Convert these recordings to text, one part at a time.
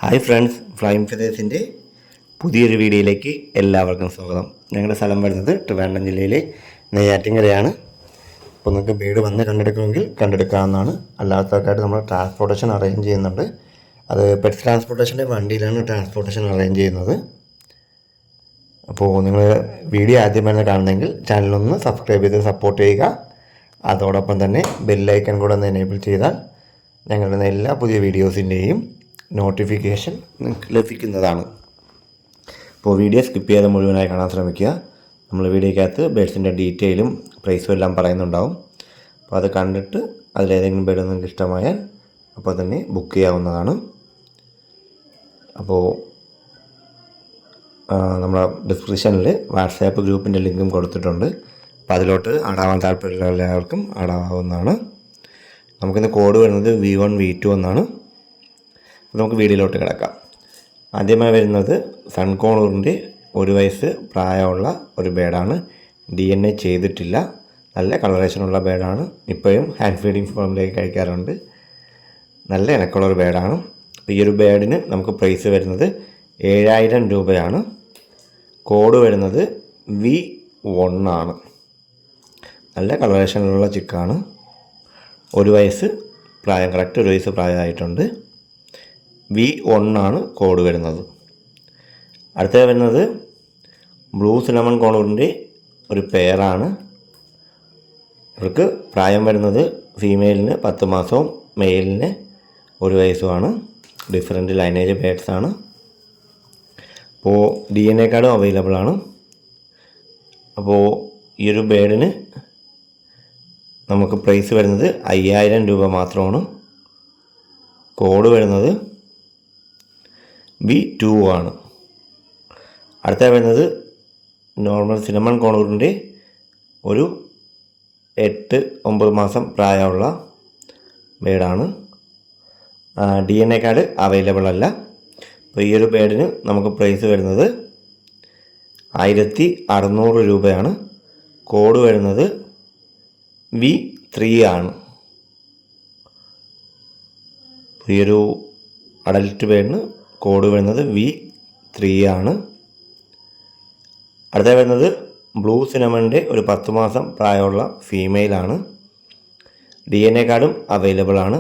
Hi friends, flying ഫെതേഴ്സിൻ്റെ പുതിയൊരു വീഡിയോയിലേക്ക് എല്ലാവർക്കും സ്വാഗതം. ഞങ്ങളുടെ സ്ഥലം വരുന്നത് ട്രിവാൻഡ്രം ജില്ലയിലെ നെയ്യാറ്റിൻകരയാണ്. അപ്പോൾ നിങ്ങൾക്ക് വീട് വന്ന് കണ്ടെടുക്കുമെങ്കിൽ കണ്ടെടുക്കാവുന്നതാണ്. അല്ലാത്തവർക്കായിട്ട് നമ്മൾ ട്രാൻസ്പോർട്ടേഷൻ അറേഞ്ച് ചെയ്യുന്നുണ്ട്. അത് പെറ്റ്സ് ട്രാൻസ്പോർട്ടേഷൻ്റെ വണ്ടിയിലാണ് ട്രാൻസ്പോർട്ടേഷൻ അറേഞ്ച് ചെയ്യുന്നത്. അപ്പോൾ നിങ്ങൾ വീഡിയോ ആദ്യമായി കാണുന്നെങ്കിൽ ചാനലൊന്ന് സബ്സ്ക്രൈബ് ചെയ്ത് സപ്പോർട്ട് ചെയ്യുക. അതോടൊപ്പം തന്നെ ബെല്ലൈക്കൺ കൂടെ ഒന്ന് എനേബിൾ ചെയ്താൽ ഞങ്ങളുടെ എല്ലാ പുതിയ വീഡിയോസിൻ്റെയും നോട്ടിഫിക്കേഷൻ നിങ്ങൾക്ക് ലഭിക്കുന്നതാണ്. അപ്പോൾ വീഡിയോ സ്കിപ്പ് ചെയ്യാതെ മുഴുവനായി കാണാൻ ശ്രമിക്കുക. നമ്മൾ വീഡിയോയ്ക്കകത്ത് ബേഡ്സിൻ്റെ ഡീറ്റെയിലും പ്രൈസും എല്ലാം പറയുന്നുണ്ടാവും. അപ്പോൾ അത് കണ്ടിട്ട് അതിലേതെങ്കിലും ബേഡ് നിങ്ങൾക്ക് ഇഷ്ടമായാൽ അപ്പോൾ തന്നെ ബുക്ക് ചെയ്യാവുന്നതാണ്. അപ്പോൾ നമ്മുടെ ഡിസ്ക്രിപ്ഷനിൽ വാട്സാപ്പ് ഗ്രൂപ്പിൻ്റെ ലിങ്കും കൊടുത്തിട്ടുണ്ട്. അപ്പോൾ അതിലോട്ട് ആടാവാൻ താല്പര്യമുള്ള എല്ലാവർക്കും ആടാവുന്നതാണ്. നമുക്കിന്ന് കോഡ് വരുന്നത് V1 V2 എന്നാണ്. നമുക്ക് വീഡിയോയിലോട്ട് കിടക്കാം. ആദ്യമായി വരുന്നത് സൺകോണൂറിൻ്റെ 1 വയസ്സ് പ്രായമുള്ള ഒരു ബേഡാണ്. DNA ചെയ്തിട്ടില്ല, നല്ല കളറേഷനുള്ള ബേഡാണ്. ഇപ്പോഴും ഹാൻഡ് ഫീഡിങ് ഫോമിലേക്ക് കഴിക്കാറുണ്ട്. നല്ല ഇണക്കുള്ള ഒരു ബേഡാണ്. അപ്പോൾ ഈ ഒരു ബേഡിന് നമുക്ക് പ്രൈസ് വരുന്നത് 7000 രൂപയാണ്. കോഡ് വരുന്നത് V1 ആണ്. നല്ല കളറേഷനിലുള്ള ചിക്കാണ്. 1 വയസ്സ് പ്രായം, കറക്റ്റ് 1 വയസ്സ് പ്രായമായിട്ടുണ്ട്. V1 ആണ് കോഡ് വരുന്നത്. അടുത്ത വരുന്നത് ബ്ലൂ സിനമൺ കോണൂറിൻ്റെ ഒരു പെയറാണ്. ഇവർക്ക് പ്രായം വരുന്നത് ഫീമെയിലിന് 10 മാസവും മെയിലിന് 1 വയസ്സുമാണ്. Different lineage ബേഡ്സാണ്. അപ്പോൾ DNA കാർഡും അവൈലബിൾ ആണ്. അപ്പോൾ ഈ ഒരു ബേഡിന് നമുക്ക് പ്രൈസ് വരുന്നത് 5000 രൂപ മാത്രമാണ്. കോഡ് വരുന്നത് V2 ആണ്. അടുത്ത വരുന്നത് നോർമൽ സിനമൺ കോണൂറിൻ്റെ ഒരു 8-9 മാസം പ്രായമുള്ള ബേഡാണ്. DNA കാർഡ് അവൈലബിൾ അല്ല. അപ്പോൾ ഈ ഒരു ബേഡിന് നമുക്ക് പ്രൈസ് വരുന്നത് 1600 രൂപയാണ്. കോഡ് വരുന്നത് V3 ആണ്. ഈ ഒരു അഡൽട്ട് ബേഡിന് കോഡ് വരുന്നത് V3 ആണ്. അടുത്ത വരുന്നത് ബ്ലൂ സിനമണിൻ്റെ ഒരു 10 മാസം പ്രായമുള്ള ഫീമെയിലാണ്. DNA കാർഡും അവൈലബിൾ ആണ്.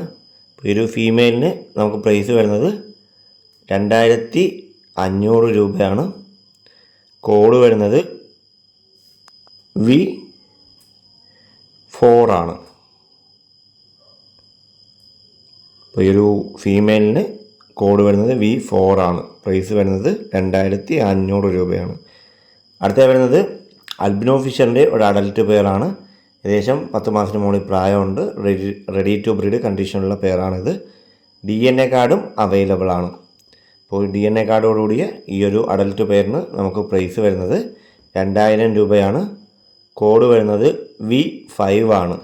ഈ ഒരു ഫീമെയിലിന് നമുക്ക് പ്രൈസ് വരുന്നത് 2500 രൂപയാണ്. കോഡ് വരുന്നത് V4 ആണ്. അപ്പോൾ ഈ ഒരു ഫീമെയിലിന് കോഡ് വരുന്നത് V4 ആണ്. പ്രൈസ് വരുന്നത് 2500 രൂപയാണ്. അടുത്ത വരുന്നത് അൽബിനോ ഫിഷറിൻ്റെ ഒരു അഡൽട്ട് പെയറാണ്. ഏകദേശം 10 മാസത്തിന് മുകളിൽ പ്രായമുണ്ട്. റെഡി ടു ബ്രീഡ് കണ്ടീഷനുള്ള പെയറാണിത്. DNA കാർഡും അവൈലബിൾ ആണ്. അപ്പോൾ DNA കാർഡോടുകൂടിയ ഈ ഒരു അഡൽട്ട് പെയറിന് നമുക്ക് പ്രൈസ് വരുന്നത് 2000 രൂപയാണ്. കോഡ് വരുന്നത് V5 ആണ്.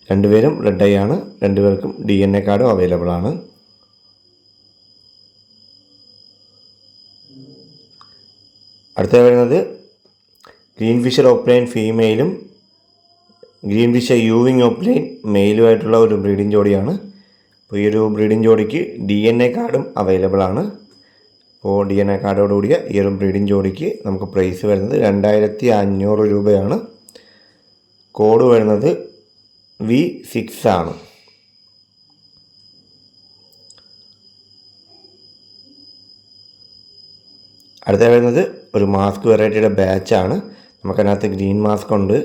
രണ്ടുപേരും റെഡ് ഐ ആണ്. രണ്ടുപേർക്കും DNA കാർഡും അവൈലബിൾ ആണ്. അടുത്ത വരുന്നത് ഗ്രീൻ ഫിഷർ ഓപ്ലൈൻ ഫീമെയിലും ഗ്രീൻ ഫിഷർ യൂവിങ് ഓപ്ലൈൻ മെയിലുമായിട്ടുള്ള ഒരു ബ്രീഡിംഗ് ജോഡിയാണ്. അപ്പോൾ ഈ ഒരു ബ്രീഡിംഗ് ജോഡിക്ക് DNA കാർഡും അവൈലബിൾ ആണ്. അപ്പോൾ DNA കാർഡോടുകൂടിയ ഈ ഒരു ബ്രീഡിംഗ് ജോഡിക്ക് നമുക്ക് പ്രൈസ് വരുന്നത് 2500 രൂപയാണ്. കോഡ് വരുന്നത് V6 ആണ്. അടുത്ത വരുന്നത് ഒരു മാസ്ക് വെറൈറ്റിയുടെ ബാച്ചാണ്. നമുക്കതിനകത്ത് ഗ്രീൻ മാസ്ക് ഉണ്ട്,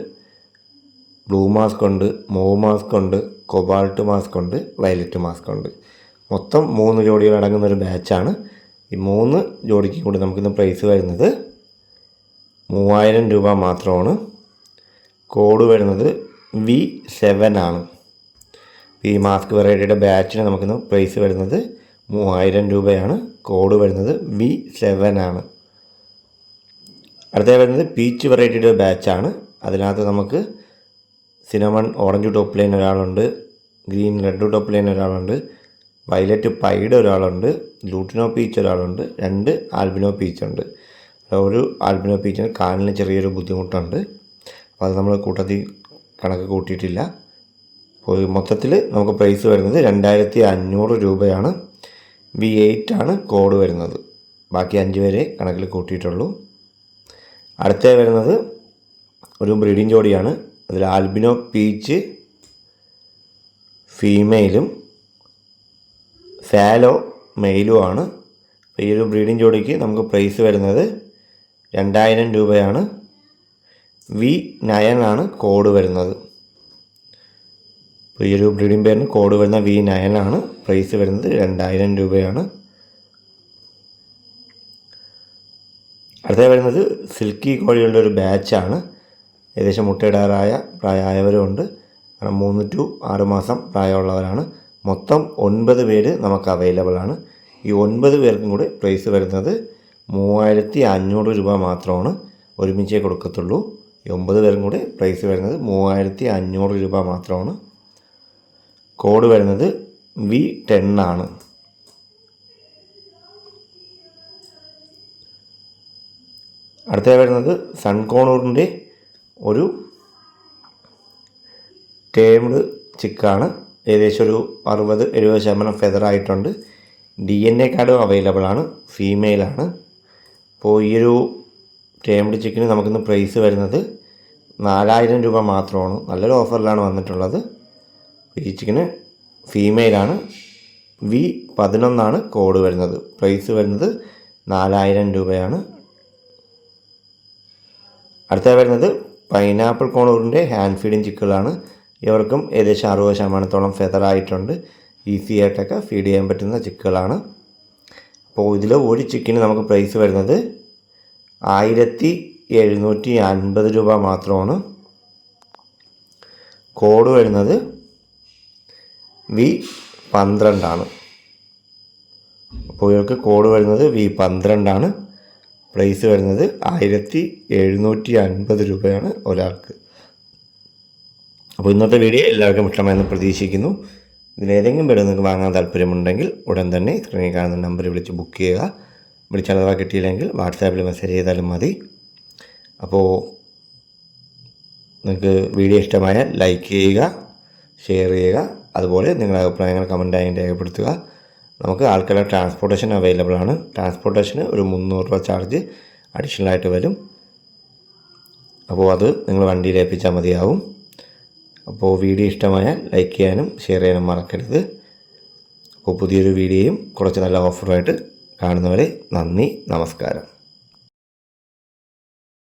ബ്ലൂ മാസ്ക് ഉണ്ട്, മോവ് മാസ്ക് ഉണ്ട്, കൊബാൾട്ട് മാസ്ക് ഉണ്ട്, വയലറ്റ് മാസ്ക് ഉണ്ട്. മൊത്തം 3 ജോഡികൾ അടങ്ങുന്ന ഒരു ബാച്ചാണ്. ഈ 3 ജോഡിക്ക് കൂടി നമുക്കിന്ന് പ്രൈസ് വരുന്നത് 3000 രൂപ മാത്രമാണ്. കോഡ് വരുന്നത് V7 ആണ്. ഈ മാസ്ക് വെറൈറ്റിയുടെ ബാച്ചിന് നമുക്കിന്ന് പ്രൈസ് വരുന്നത് 3000 രൂപയാണ്. കോഡ് വരുന്നത് V7 ആണ്. അടുത്ത വരുന്നത് പീച്ച് വെറൈറ്റിയുടെ ബാച്ചാണ്. അതിനകത്ത് നമുക്ക് സിനമൺ ഓറഞ്ച് ടോപ്പ് ലൈൻ ഒരാളുണ്ട്, ഗ്രീൻ റെഡ് ടോപ്പ് ലൈൻ ഒരാളുണ്ട്, വയലറ്റ് പൈഡ് ഒരാളുണ്ട്, ലൂട്ടിനോ പീച്ച് ഒരാളുണ്ട്, 2 ആൽബിനോ പീച്ചുണ്ട്. ഒരു ആൽബിനോ പീച്ചിന് കാലിന് ചെറിയൊരു ബുദ്ധിമുട്ടുണ്ട്. അപ്പോൾ അത് നമ്മൾ കൂട്ടത്തിൽ കണക്ക് കൂട്ടിയിട്ടില്ല. അപ്പോൾ മൊത്തത്തിൽ നമുക്ക് പ്രൈസ് വരുന്നത് 2500 രൂപയാണ്. V8 ആണ് കോഡ് വരുന്നത്. ബാക്കി 5 പേരെ കണക്കിൽ കൂട്ടിയിട്ടുള്ളൂ. അടുത്ത വരുന്നത് ഒരു ബ്രീഡിംഗ് ജോഡിയാണ്. അതിൽ ആൽബിനോ പീച്ച് ഫീമെയിലും ഫാലോ മെയിലുമാണ്. ഈ ഒരു ബ്രീഡിംഗ് ജോഡിക്ക് നമുക്ക് പ്രൈസ് വരുന്നത് 2000 രൂപയാണ്. V9 ആണ് കോഡ് വരുന്നത്. അപ്പോൾ ഈ ഒരു ബ്രീഡിംഗ് പേരിന് കോഡ് വരുന്ന V9 ആണ്. പ്രൈസ് വരുന്നത് 2000 രൂപയാണ്. അടുത്ത വരുന്നത് സിൽക്കി കോഴികളുടെ ഒരു ബാച്ചാണ്. ഏകദേശം മുട്ടയിടാറായ പ്രായമായവരുമുണ്ട്. കാരണം 3 to 6 മാസം പ്രായമുള്ളവരാണ്. മൊത്തം 9 പേര് നമുക്ക് അവൈലബിൾ ആണ്. ഈ 9 പേർക്കും കൂടെ പ്രൈസ് വരുന്നത് 3500 രൂപ മാത്രമാണ്. ഒരുമിച്ചേ കൊടുക്കത്തുള്ളൂ. ഈ 9 പേർക്കും കൂടെ പ്രൈസ് വരുന്നത് 3500 രൂപ മാത്രമാണ്. കോഡ് വരുന്നത് V10 ആണ്. അടുത്ത വരുന്നത് സൺകോണൂറിൻ്റെ ഒരു ടേംഡ് ചിക്കാണ്. ഏകദേശം ഒരു 60-70% ഫെദറായിട്ടുണ്ട്. DNA കാർഡും അവൈലബിൾ ആണ്. ഫീമെയിലാണ്. അപ്പോൾ ഈ ഒരു ടേംഡ് ചിക്കിന് നമുക്കിന്ന് പ്രൈസ് വരുന്നത് 4000 രൂപ മാത്രമാണ്. നല്ലൊരു ഓഫറിലാണ് വന്നിട്ടുള്ളത്. ഈ ചിക്കന് ഫീമെയിലാണ്. V11 ആണ് കോഡ് വരുന്നത്. പ്രൈസ് വരുന്നത് 4000 രൂപയാണ്. അടുത്ത വരുന്നത് പൈനാപ്പിൾ കോണൂറിൻ്റെ ഹാൻഡ് ഫീഡിങ് ചിക്കുകളാണ്. ഇവർക്കും ഏകദേശം 60% ഫെദറായിട്ടുണ്ട്. ഈസി ആയിട്ടൊക്കെ ഫീഡ് ചെയ്യാൻ പറ്റുന്ന ചിക്കുകളാണ്. അപ്പോൾ ഇതിൽ ഒരു ചിക്കിന് നമുക്ക് പ്രൈസ് വരുന്നത് 1750 രൂപ മാത്രമാണ്. കോഡ് വരുന്നത് V12 ആണ്. അപ്പോൾ ഇവർക്ക് കോഡ് വരുന്നത് V12 ആണ്. പ്രൈസ് വരുന്നത് 1750 രൂപയാണ് ഒരാൾക്ക്. അപ്പോൾ ഇന്നത്തെ വീഡിയോ എല്ലാവർക്കും ഇഷ്ടമായെന്ന് പ്രതീക്ഷിക്കുന്നു. ഇതിലേതെങ്കിലും വീഡിയോ നിങ്ങൾക്ക് വാങ്ങാൻ താല്പര്യമുണ്ടെങ്കിൽ ഉടൻ തന്നെ സ്ക്രീനിൽ കാണുന്ന നമ്പറിൽ വിളിച്ച് ബുക്ക് ചെയ്യുക. വിളിച്ചാൽ അഥവാ കിട്ടിയില്ലെങ്കിൽ വാട്സാപ്പിൽ മെസ്സേജ് ചെയ്താലും മതി. അപ്പോൾ നിങ്ങൾക്ക് വീഡിയോ ഇഷ്ടമായാൽ ലൈക്ക് ചെയ്യുക, ഷെയർ ചെയ്യുക. അതുപോലെ നിങ്ങളുടെ അഭിപ്രായങ്ങൾ കമൻറ്റായി രേഖപ്പെടുത്തുക. നമുക്ക് ആൾക്കാരുടെ ട്രാൻസ്പോർട്ടേഷൻ അവൈലബിൾ ആണ്. ട്രാൻസ്പോർട്ടേഷന് ഒരു 300 രൂപ ചാർജ് അഡീഷണലായിട്ട് വരും. അപ്പോൾ അത് നിങ്ങൾ വണ്ടിയിൽ ഏൽപ്പിച്ചാൽ മതിയാവും. അപ്പോൾ വീഡിയോ ഇഷ്ടമായാൽ ലൈക്ക് ചെയ്യാനും ഷെയർ ചെയ്യാനും മറക്കരുത്. അപ്പോൾ പുതിയൊരു വീഡിയോയും കുറച്ച് നല്ല ഓഫറുമായിട്ട് കാണുന്നവരെ നന്ദി, നമസ്കാരം.